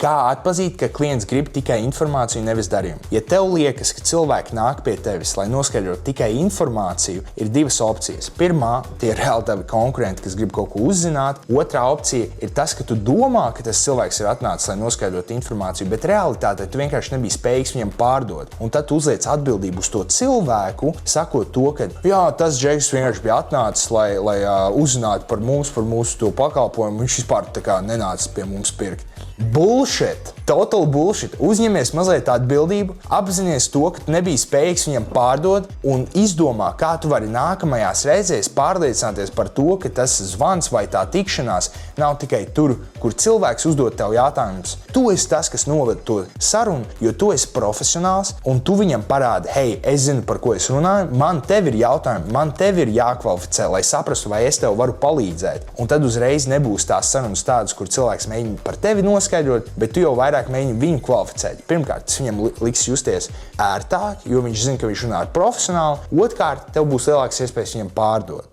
Kā atpazīt, ka klients grib tikai informāciju, nevis darījumu? Ja tev liekas, ka cilvēki nāk pie tevis, lai noskaidrotu tikai informāciju, ir divas opcijas. Pirmā, tie ir reāli tavi konkurenti, kas grib kaut ko uzzināt. Otrā opcija ir tas, ka tu domā, ka tas cilvēks ir atnācis, lai noskaidrotu informāciju, bet realitātē tu vienkārši nebija spējīgs viņam pārdot. Un tad tu uzliec atbildību uz to cilvēku, sakot to, ka jā, tas Džeks vienkārši bija atnācis, lai uzzinātu par mūsu to pakalpojumu. Viņš vispār tā kā nenācis pie mums pirkt. Bullshit! Total bullshit! Uzņemies mazliet atbildību, apzinies to, ka tu nebija spējīgs viņam pārdot un izdomā, kā tu vari nākamajās reizēs pārliecināties par to, ka tas zvans vai tā tikšanās nav tikai tur, kur cilvēks uzdod tev jautājumus. Tu esi tas, kas noved to sarunu, jo tu esi profesionāls un tu viņam parādi, hei, es zinu, par ko es runāju, man tev ir jautājumi, man tev ir jākvalificē, lai saprastu, vai es tev varu palīdzēt. Un tad uzreiz nebūs tās sarunas tādas, kur cilvēks mēģina par tevi noskaidrot, bet tu jau vairāk mēģini viņu kvalificēt. Pirmkārt, tas viņam liks justies ērtāk, jo viņš zina, ka viņš runā ar profesionāli. Otrkārt, tev būs lielākas iespējas viņam pārdot.